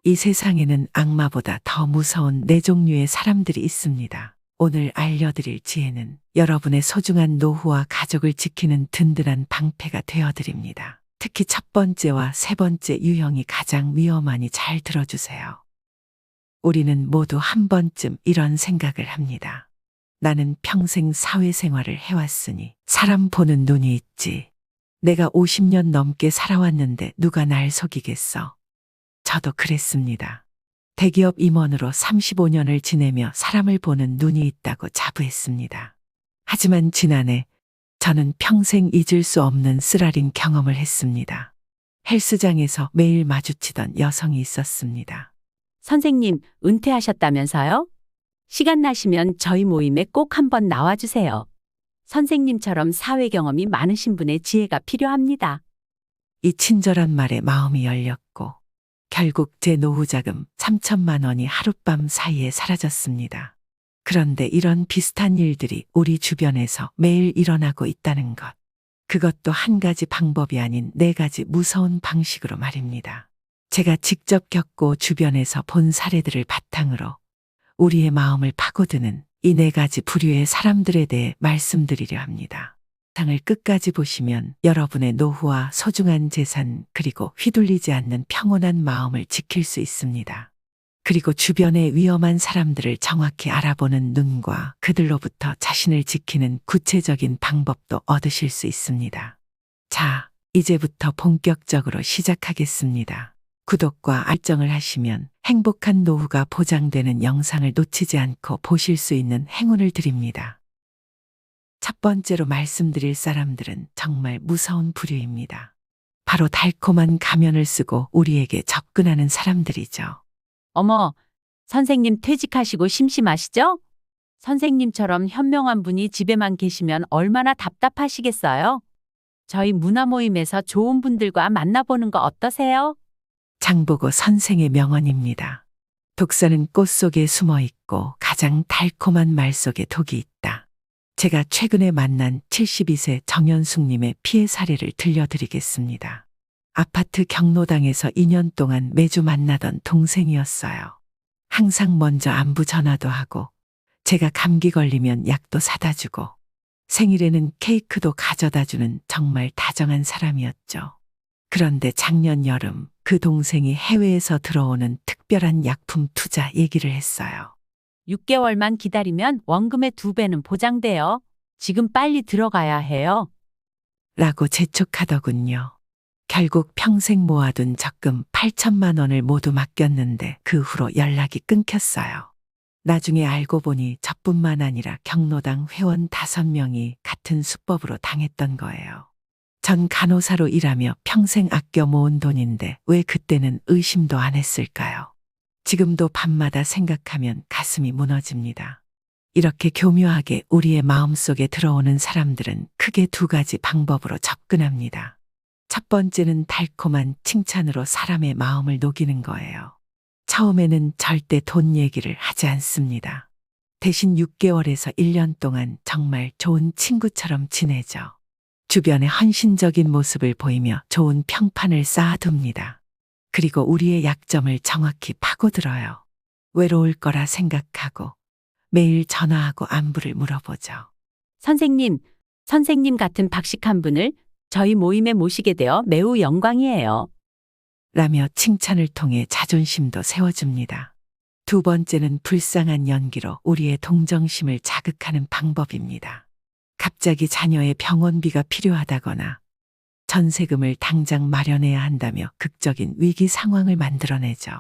이 세상에는 악마보다 더 무서운 네 종류의 사람들이 있습니다. 오늘 알려드릴 지혜는 여러분의 소중한 노후와 가족을 지키는 든든한 방패가 되어드립니다. 특히 첫 번째와 세 번째 유형이 가장 위험하니 잘 들어주세요. 우리는 모두 한 번쯤 이런 생각을 합니다. 나는 평생 사회생활을 해왔으니 사람 보는 눈이 있지. 내가 50년 넘게 살아왔는데 누가 날 속이겠어. 저도 그랬습니다. 대기업 임원으로 35년을 지내며 사람을 보는 눈이 있다고 자부했습니다. 하지만 지난해 저는 평생 잊을 수 없는 쓰라린 경험을 했습니다. 헬스장에서 매일 마주치던 여성이 있었습니다. 선생님, 은퇴하셨다면서요? 시간 나시면 저희 모임에 꼭 한번 나와주세요. 선생님처럼 사회 경험이 많으신 분의 지혜가 필요합니다. 이 친절한 말에 마음이 열렸고 결국 제 노후자금 3천만 원이 하룻밤 사이에 사라졌습니다. 그런데 이런 비슷한 일들이 우리 주변에서 매일 일어나고 있다는 것. 그것도 한 가지 방법이 아닌 네 가지 무서운 방식으로 말입니다. 제가 직접 겪고 주변에서 본 사례들을 바탕으로 우리의 마음을 파고드는 이 네 가지 부류의 사람들에 대해 말씀드리려 합니다. 상을 끝까지 보시면 여러분의 노후와 소중한 재산 그리고 휘둘리지 않는 평온한 마음을 지킬 수 있습니다. 그리고 주변의 위험한 사람들을 정확히 알아보는 눈과 그들로부터 자신을 지키는 구체적인 방법도 얻으실 수 있습니다. 자, 이제부터 본격적으로 시작하겠습니다. 구독과 알정을 하시면 행복한 노후가 보장되는 영상을 놓치지 않고 보실 수 있는 행운을 드립니다. 첫 번째로 말씀드릴 사람들은 정말 무서운 부류입니다. 바로 달콤한 가면을 쓰고 우리에게 접근하는 사람들이죠. 어머, 선생님 퇴직하시고 심심하시죠? 선생님처럼 현명한 분이 집에만 계시면 얼마나 답답하시겠어요? 저희 문화 모임에서 좋은 분들과 만나보는 거 어떠세요? 장보고 선생의 명언입니다. 독사는 꽃 속에 숨어 있고 가장 달콤한 말 속에 독이 있다. 제가 최근에 만난 72세 정연숙님의 피해 사례를 들려드리겠습니다. 아파트 경로당에서 2년 동안 매주 만나던 동생이었어요. 항상 먼저 안부 전화도 하고 제가 감기 걸리면 약도 사다 주고 생일에는 케이크도 가져다 주는 정말 다정한 사람이었죠. 그런데 작년 여름 그 동생이 해외에서 들어오는 특별한 약품 투자 얘기를 했어요. 6개월만 기다리면 원금의 2배는 보장돼요. 지금 빨리 들어가야 해요. 라고 재촉하더군요. 결국 평생 모아둔 적금 8천만 원을 모두 맡겼는데 그 후로 연락이 끊겼어요. 나중에 알고 보니 저뿐만 아니라 경로당 회원 5명이 같은 수법으로 당했던 거예요. 전 간호사로 일하며 평생 아껴 모은 돈인데 왜 그때는 의심도 안 했을까요? 지금도 밤마다 생각하면 가슴이 무너집니다. 이렇게 교묘하게 우리의 마음속에 들어오는 사람들은 크게 2가지 방법으로 접근합니다. 첫 번째는 달콤한 칭찬으로 사람의 마음을 녹이는 거예요. 처음에는 절대 돈 얘기를 하지 않습니다. 대신 6개월에서 1년 동안 정말 좋은 친구처럼 지내죠. 주변의 헌신적인 모습을 보이며 좋은 평판을 쌓아둡니다. 그리고 우리의 약점을 정확히 파고들어요. 외로울 거라 생각하고 매일 전화하고 안부를 물어보죠. 선생님 같은 박식한 분을 저희 모임에 모시게 되어 매우 영광이에요. 라며 칭찬을 통해 자존심도 세워줍니다. 2번째는 불쌍한 연기로 우리의 동정심을 자극하는 방법입니다. 갑자기 자녀의 병원비가 필요하다거나 전세금을 당장 마련해야 한다며 극적인 위기 상황을 만들어내죠.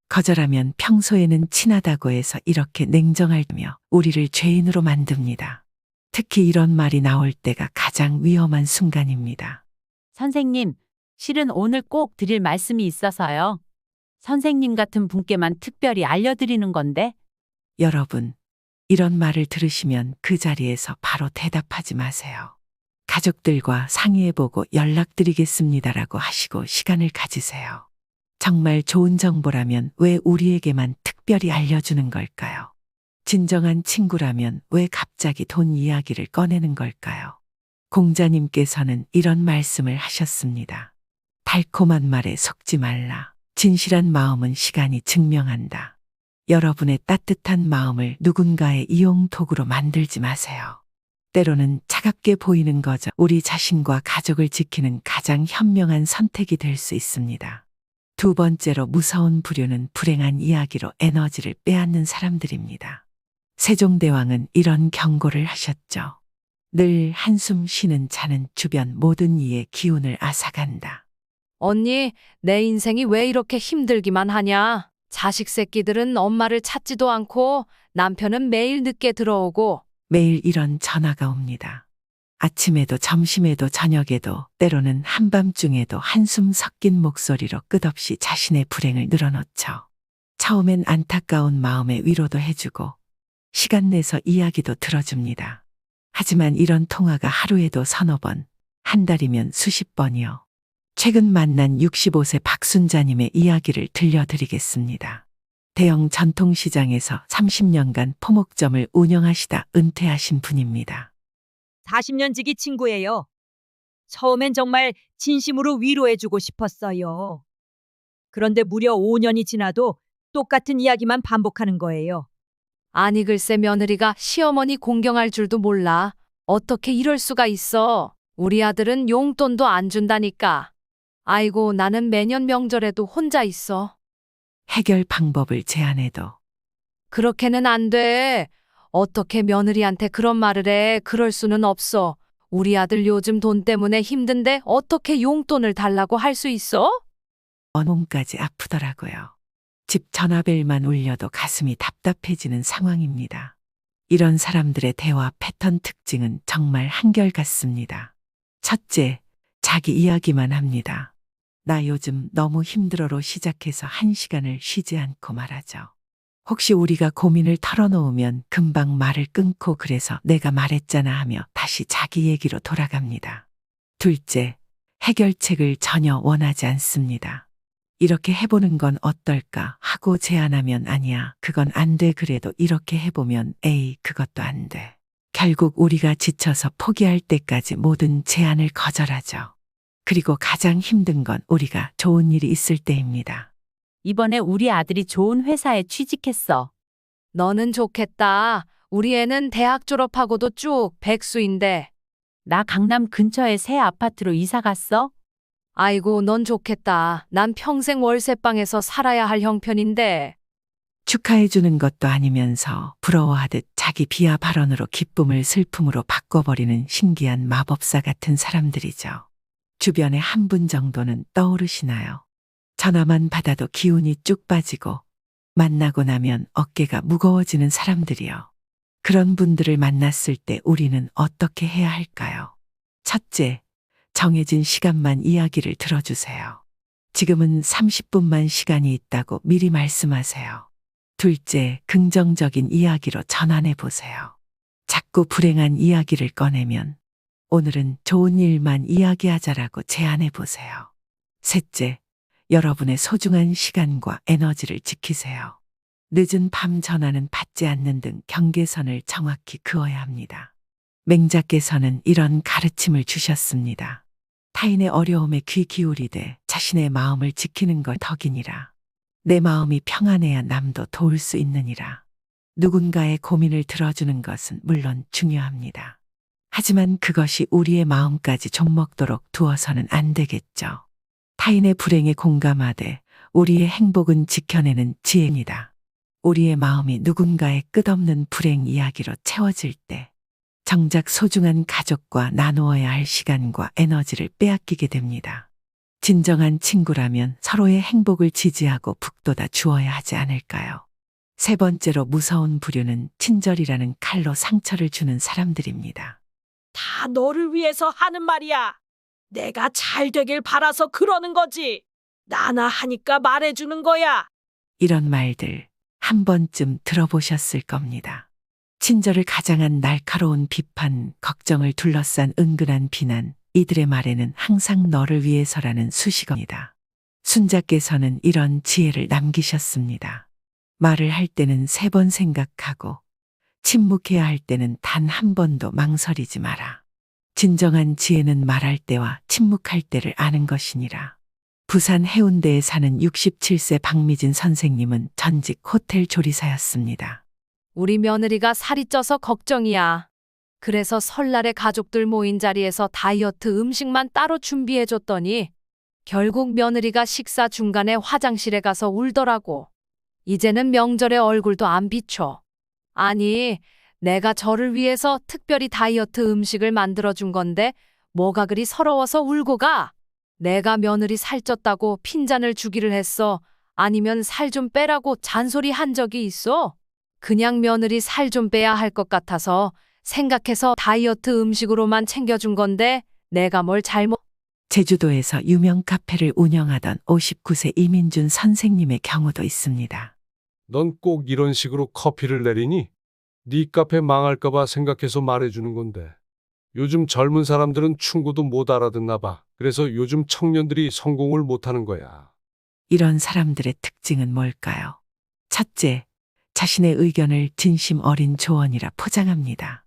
거절하면 평소에는 친하다고 해서 이렇게 냉정하며 우리를 죄인으로 만듭니다. 특히 이런 말이 나올 때가 가장 위험한 순간입니다. 선생님, 실은 오늘 꼭 드릴 말씀이 있어서요. 선생님 같은 분께만 특별히 알려드리는 건데. 여러분, 이런 말을 들으시면 그 자리에서 바로 대답하지 마세요. 가족들과 상의해보고 연락드리겠습니다라고 하시고 시간을 가지세요. 정말 좋은 정보라면 왜 우리에게만 특별히 알려주는 걸까요? 진정한 친구라면 왜 갑자기 돈 이야기를 꺼내는 걸까요? 공자님께서는 이런 말씀을 하셨습니다. 달콤한 말에 속지 말라. 진실한 마음은 시간이 증명한다. 여러분의 따뜻한 마음을 누군가의 이용 도구로 만들지 마세요. 때로는 차갑게 보이는 거죠. 우리 자신과 가족을 지키는 가장 현명한 선택이 될 수 있습니다. 두 번째로 무서운 부류는 불행한 이야기로 에너지를 빼앗는 사람들입니다. 세종대왕은 이런 경고를 하셨죠. 늘 한숨 쉬는 자는 주변 모든 이의 기운을 앗아간다. 언니, 내 인생이 왜 이렇게 힘들기만 하냐? 자식 새끼들은 엄마를 찾지도 않고 남편은 매일 늦게 들어오고. 매일 이런 전화가 옵니다. 아침에도 점심에도 저녁에도 때로는 한밤중에도 한숨 섞인 목소리로 끝없이 자신의 불행을 늘어놓죠. 처음엔 안타까운 마음에 위로도 해주고 시간 내서 이야기도 들어줍니다. 하지만 이런 통화가 하루에도 서너 번, 한 달이면 수십 번이요. 최근 만난 65세 박순자님의 이야기를 들려드리겠습니다. 대형 전통시장에서 30년간 포목점을 운영하시다 은퇴하신 분입니다. 40년 지기 친구예요. 처음엔 정말 진심으로 위로해주고 싶었어요. 그런데 무려 5년이 지나도 똑같은 이야기만 반복하는 거예요. 아니 글쎄 며느리가 시어머니 공경할 줄도 몰라. 어떻게 이럴 수가 있어. 우리 아들은 용돈도 안 준다니까. 아이고 나는 매년 명절에도 혼자 있어. 해결 방법을 제안해도 그렇게는 안 돼. 어떻게 며느리한테 그런 말을 해. 그럴 수는 없어. 우리 아들 요즘 돈 때문에 힘든데 어떻게 용돈을 달라고 할 수 있어? 몸까지 아프더라고요. 집 전화벨만 울려도 가슴이 답답해지는 상황입니다. 이런 사람들의 대화 패턴 특징은 정말 한결같습니다. 첫째, 자기 이야기만 합니다. 나 요즘 너무 힘들어로 시작해서 1시간을 쉬지 않고 말하죠. 혹시 우리가 고민을 털어놓으면 금방 말을 끊고 그래서 내가 말했잖아 하며 다시 자기 얘기로 돌아갑니다. 둘째, 해결책을 전혀 원하지 않습니다. 이렇게 해보는 건 어떨까 하고 제안하면 아니야, 그건 안 돼. 그래도 이렇게 해보면 에이, 그것도 안 돼. 결국 우리가 지쳐서 포기할 때까지 모든 제안을 거절하죠. 그리고 가장 힘든 건 우리가 좋은 일이 있을 때입니다. 이번에 우리 아들이 좋은 회사에 취직했어. 너는 좋겠다. 우리 애는 대학 졸업하고도 쭉 백수인데. 나 강남 근처에 새 아파트로 이사 갔어. 아이고 넌 좋겠다. 난 평생 월세방에서 살아야 할 형편인데. 축하해주는 것도 아니면서 부러워하듯 자기 비하 발언으로 기쁨을 슬픔으로 바꿔버리는 신기한 마법사 같은 사람들이죠. 주변에 한 분 정도는 떠오르시나요? 전화만 받아도 기운이 쭉 빠지고 만나고 나면 어깨가 무거워지는 사람들이요. 그런 분들을 만났을 때 우리는 어떻게 해야 할까요? 첫째, 정해진 시간만 이야기를 들어주세요. 지금은 30분만 시간이 있다고 미리 말씀하세요. 둘째, 긍정적인 이야기로 전환해 보세요. 자꾸 불행한 이야기를 꺼내면 오늘은 좋은 일만 이야기하자라고 제안해 보세요. 셋째, 여러분의 소중한 시간과 에너지를 지키세요. 늦은 밤 전화는 받지 않는 등 경계선을 정확히 그어야 합니다. 맹자께서는 이런 가르침을 주셨습니다. 타인의 어려움에 귀 기울이되 자신의 마음을 지키는 것 덕이니라. 내 마음이 평안해야 남도 도울 수 있느니라. 누군가의 고민을 들어주는 것은 물론 중요합니다. 하지만 그것이 우리의 마음까지 좀먹도록 두어서는 안 되겠죠. 타인의 불행에 공감하되 우리의 행복은 지켜내는 지혜입니다. 우리의 마음이 누군가의 끝없는 불행 이야기로 채워질 때 정작 소중한 가족과 나누어야 할 시간과 에너지를 빼앗기게 됩니다. 진정한 친구라면 서로의 행복을 지지하고 북돋아 주어야 하지 않을까요? 세 번째로 무서운 부류는 친절이라는 칼로 상처를 주는 사람들입니다. 다 너를 위해서 하는 말이야. 내가 잘 되길 바라서 그러는 거지. 나나 하니까 말해주는 거야. 이런 말들 한 번쯤 들어보셨을 겁니다. 친절을 가장한 날카로운 비판, 걱정을 둘러싼 은근한 비난, 이들의 말에는 항상 너를 위해서라는 수식어입니다. 순자께서는 이런 지혜를 남기셨습니다. 말을 할 때는 3번 생각하고 침묵해야 할 때는 단 한 번도 망설이지 마라. 진정한 지혜는 말할 때와 침묵할 때를 아는 것이니라. 부산 해운대에 사는 67세 박미진 선생님은 전직 호텔 조리사였습니다. 우리 며느리가 살이 쪄서 걱정이야. 그래서 설날에 가족들 모인 자리에서 다이어트 음식만 따로 준비해줬더니 결국 며느리가 식사 중간에 화장실에 가서 울더라고. 이제는 명절에 얼굴도 안 비춰. 아니, 내가 저를 위해서 특별히 다이어트 음식을 만들어준 건데 뭐가 그리 서러워서 울고 가? 내가 며느리 살쪘다고 핀잔을 주기를 했어. 아니면 살 좀 빼라고 잔소리 한 적이 있어? 그냥 며느리 살 좀 빼야 할 것 같아서 생각해서 다이어트 음식으로만 챙겨준 건데 내가 뭘 잘못... 제주도에서 유명 카페를 운영하던 59세 이민준 선생님의 경우도 있습니다. 넌 꼭 이런 식으로 커피를 내리니? 네 카페 망할까봐 생각해서 말해주는 건데. 요즘 젊은 사람들은 충고도 못 알아듣나 봐. 그래서 요즘 청년들이 성공을 못하는 거야. 이런 사람들의 특징은 뭘까요? 첫째, 자신의 의견을 진심 어린 조언이라 포장합니다.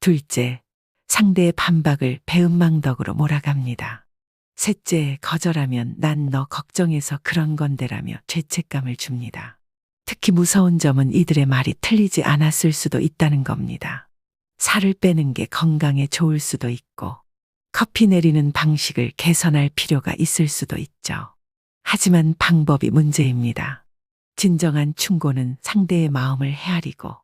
둘째, 상대의 반박을 배은망덕으로 몰아갑니다. 셋째, 거절하면 난 너 걱정해서 그런 건데라며 죄책감을 줍니다. 특히 무서운 점은 이들의 말이 틀리지 않았을 수도 있다는 겁니다. 살을 빼는 게 건강에 좋을 수도 있고, 커피 내리는 방식을 개선할 필요가 있을 수도 있죠. 하지만 방법이 문제입니다. 진정한 충고는 상대의 마음을 헤아리고,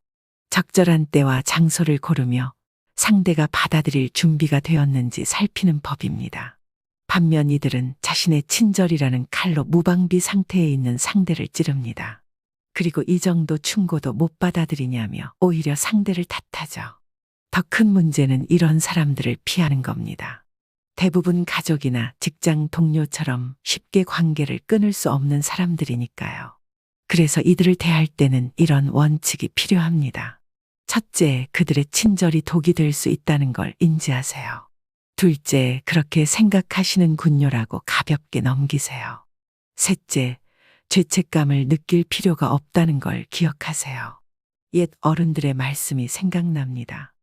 적절한 때와 장소를 고르며 상대가 받아들일 준비가 되었는지 살피는 법입니다. 반면 이들은 자신의 친절이라는 칼로 무방비 상태에 있는 상대를 찌릅니다. 그리고 이 정도 충고도 못 받아들이냐며 오히려 상대를 탓하죠. 더 큰 문제는 이런 사람들을 피하는 겁니다. 대부분 가족이나 직장 동료처럼 쉽게 관계를 끊을 수 없는 사람들이니까요. 그래서 이들을 대할 때는 이런 원칙이 필요합니다. 첫째, 그들의 친절이 독이 될 수 있다는 걸 인지하세요. 둘째, 그렇게 생각하시는군요라고 가볍게 넘기세요. 셋째, 죄책감을 느낄 필요가 없다는 걸 기억하세요. 옛 어른들의 말씀이 생각납니다.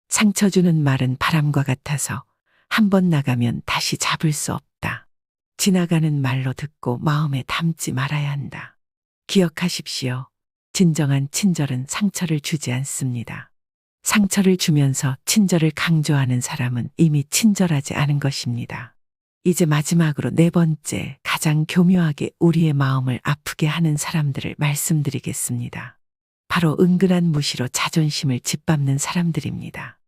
상처 주는 말은 바람과 같아서 한 번 나가면 다시 잡을 수 없다. 지나가는 말로 듣고 마음에 담지 말아야 한다. 기억하십시오. 진정한 친절은 상처를 주지 않습니다. 상처를 주면서 친절을 강조하는 사람은 이미 친절하지 않은 것입니다. 이제 마지막으로 네 번째, 가장 교묘하게 우리의 마음을 아프게 하는 사람들을 말씀드리겠습니다. 바로 은근한 무시로 자존심을 짓밟는 사람들입니다.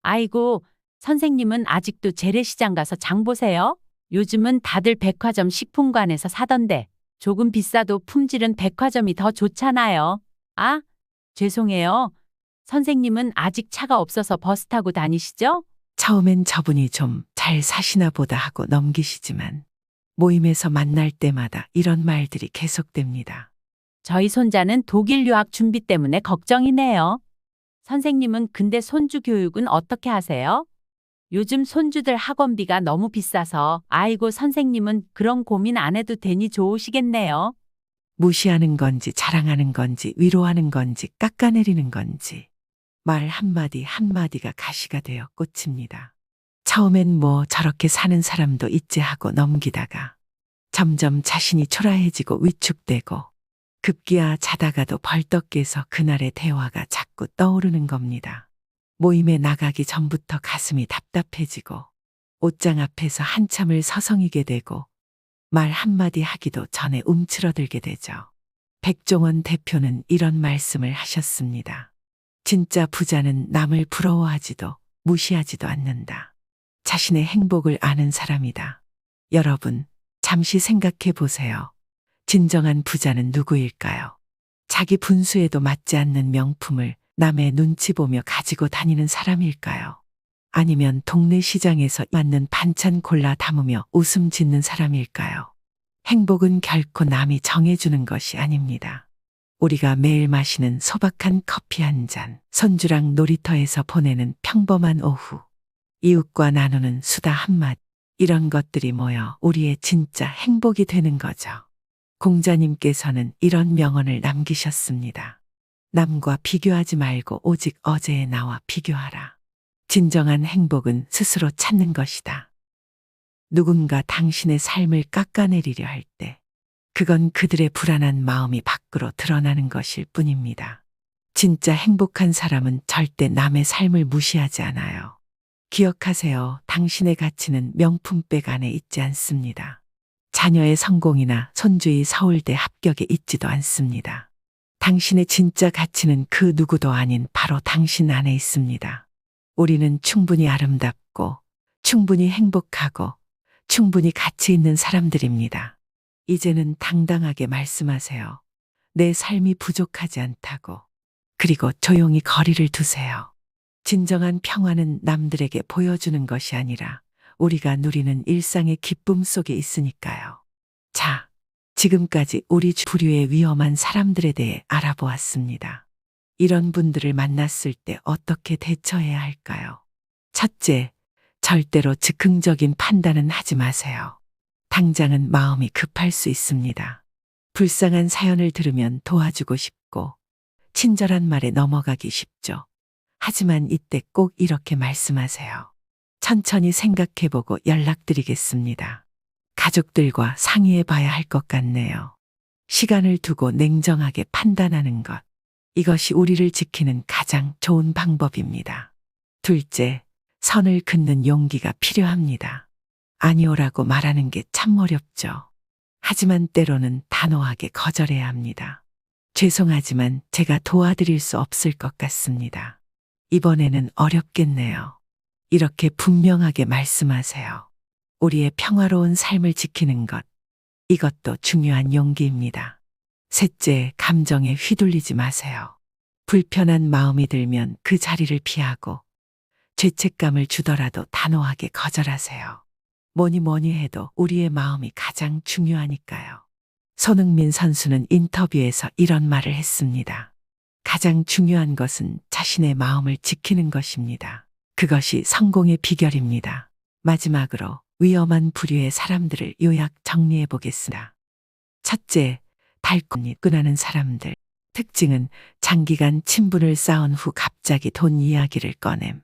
아이고, 선생님은 아직도 재래시장 가서 장 보세요? 요즘은 다들 백화점 식품관에서 사던데 조금 비싸도 품질은 백화점이 더 좋잖아요. 아, 죄송해요. 선생님은 아직 차가 없어서 버스 타고 다니시죠? 처음엔 저분이 좀 잘 사시나 보다 하고 넘기시지만 모임에서 만날 때마다 이런 말들이 계속됩니다. 저희 손자는 독일 유학 준비 때문에 걱정이네요. 선생님은 근데 손주 교육은 어떻게 하세요? 요즘 손주들 학원비가 너무 비싸서 아이고 선생님은 그런 고민 안 해도 되니 좋으시겠네요. 무시하는 건지 자랑하는 건지 위로하는 건지 깎아내리는 건지 말 한마디 한마디가 가시가 되어 꽂힙니다. 처음엔 뭐 저렇게 사는 사람도 있지 하고 넘기다가 점점 자신이 초라해지고 위축되고 급기야 자다가도 벌떡 깨서 그날의 대화가 자꾸 떠오르는 겁니다. 모임에 나가기 전부터 가슴이 답답해지고 옷장 앞에서 한참을 서성이게 되고 말 한마디 하기도 전에 움츠러들게 되죠. 백종원 대표는 이런 말씀을 하셨습니다. 진짜 부자는 남을 부러워하지도 무시하지도 않는다. 자신의 행복을 아는 사람이다. 여러분, 잠시 생각해 보세요. 진정한 부자는 누구일까요? 자기 분수에도 맞지 않는 명품을 남의 눈치 보며 가지고 다니는 사람일까요? 아니면 동네 시장에서 맞는 반찬 골라 담으며 웃음 짓는 사람일까요? 행복은 결코 남이 정해주는 것이 아닙니다. 우리가 매일 마시는 소박한 커피 한 잔, 손주랑 놀이터에서 보내는 평범한 오후, 이웃과 나누는 수다 한마디, 이런 것들이 모여 우리의 진짜 행복이 되는 거죠. 공자님께서는 이런 명언을 남기셨습니다. 남과 비교하지 말고 오직 어제의 나와 비교하라. 진정한 행복은 스스로 찾는 것이다. 누군가 당신의 삶을 깎아내리려 할 때, 그건 그들의 불안한 마음이 밖으로 드러나는 것일 뿐입니다. 진짜 행복한 사람은 절대 남의 삶을 무시하지 않아요. 기억하세요. 당신의 가치는 명품백 안에 있지 않습니다. 자녀의 성공이나 손주의 서울대 합격에 있지도 않습니다. 당신의 진짜 가치는 그 누구도 아닌 바로 당신 안에 있습니다. 우리는 충분히 아름답고, 충분히 행복하고, 충분히 가치 있는 사람들입니다. 이제는 당당하게 말씀하세요. 내 삶이 부족하지 않다고. 그리고 조용히 거리를 두세요. 진정한 평화는 남들에게 보여주는 것이 아니라 우리가 누리는 일상의 기쁨 속에 있으니까요. 자, 지금까지 우리 부류의 위험한 사람들에 대해 알아보았습니다. 이런 분들을 만났을 때 어떻게 대처해야 할까요? 첫째, 절대로 즉흥적인 판단은 하지 마세요. 당장은 마음이 급할 수 있습니다. 불쌍한 사연을 들으면 도와주고 싶고, 친절한 말에 넘어가기 쉽죠. 하지만 이때 꼭 이렇게 말씀하세요. 천천히 생각해보고 연락드리겠습니다. 가족들과 상의해 봐야 할 것 같네요. 시간을 두고 냉정하게 판단하는 것. 이것이 우리를 지키는 가장 좋은 방법입니다. 둘째, 선을 긋는 용기가 필요합니다. 아니오라고 말하는 게 참 어렵죠. 하지만 때로는 단호하게 거절해야 합니다. 죄송하지만 제가 도와드릴 수 없을 것 같습니다. 이번에는 어렵겠네요. 이렇게 분명하게 말씀하세요. 우리의 평화로운 삶을 지키는 것. 이것도 중요한 용기입니다. 셋째, 감정에 휘둘리지 마세요. 불편한 마음이 들면 그 자리를 피하고 죄책감을 주더라도 단호하게 거절하세요. 뭐니 해도 우리의 마음이 가장 중요하니까요. 손흥민 선수는 인터뷰에서 이런 말을 했습니다. 가장 중요한 것은 자신의 마음을 지키는 것입니다. 그것이 성공의 비결입니다. 마지막으로 위험한 부류의 사람들을 요약 정리해 보겠습니다. 첫째, 달콤히 끈하는 사람들. 특징은 장기간 친분을 쌓은 후 갑자기 돈 이야기를 꺼냄.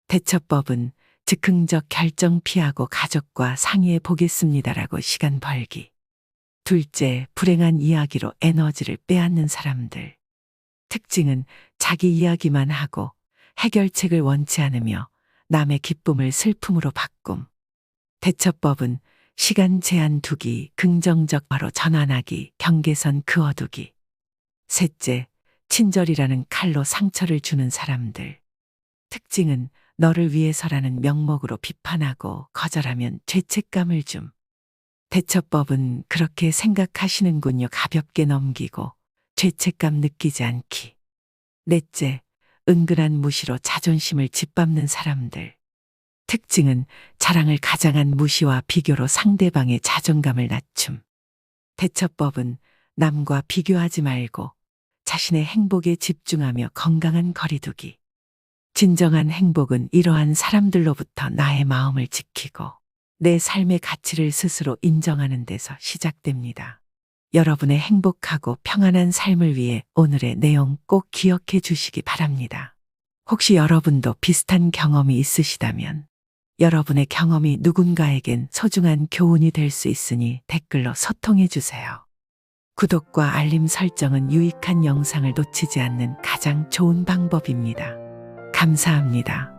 대처법은 즉흥적 결정 피하고 가족과 상의해 보겠습니다라고 시간 벌기. 둘째, 불행한 이야기로 에너지를 빼앗는 사람들. 특징은 자기 이야기만 하고 해결책을 원치 않으며 남의 기쁨을 슬픔으로 바꿈. 대처법은 시간 제한 두기, 긍정적 바로 전환하기, 경계선 그어두기. 셋째, 친절이라는 칼로 상처를 주는 사람들. 특징은 너를 위해서라는 명목으로 비판하고 거절하면 죄책감을 줌. 대처법은 그렇게 생각하시는군요. 가볍게 넘기고 죄책감 느끼지 않기. 넷째, 은근한 무시로 자존심을 짓밟는 사람들. 특징은 자랑을 가장한 무시와 비교로 상대방의 자존감을 낮춤. 대처법은 남과 비교하지 말고 자신의 행복에 집중하며 건강한 거리두기. 진정한 행복은 이러한 사람들로부터 나의 마음을 지키고 내 삶의 가치를 스스로 인정하는 데서 시작됩니다. 여러분의 행복하고 평안한 삶을 위해 오늘의 내용 꼭 기억해 주시기 바랍니다. 혹시 여러분도 비슷한 경험이 있으시다면 여러분의 경험이 누군가에겐 소중한 교훈이 될 수 있으니 댓글로 소통해 주세요. 구독과 알림 설정은 유익한 영상을 놓치지 않는 가장 좋은 방법입니다. 감사합니다.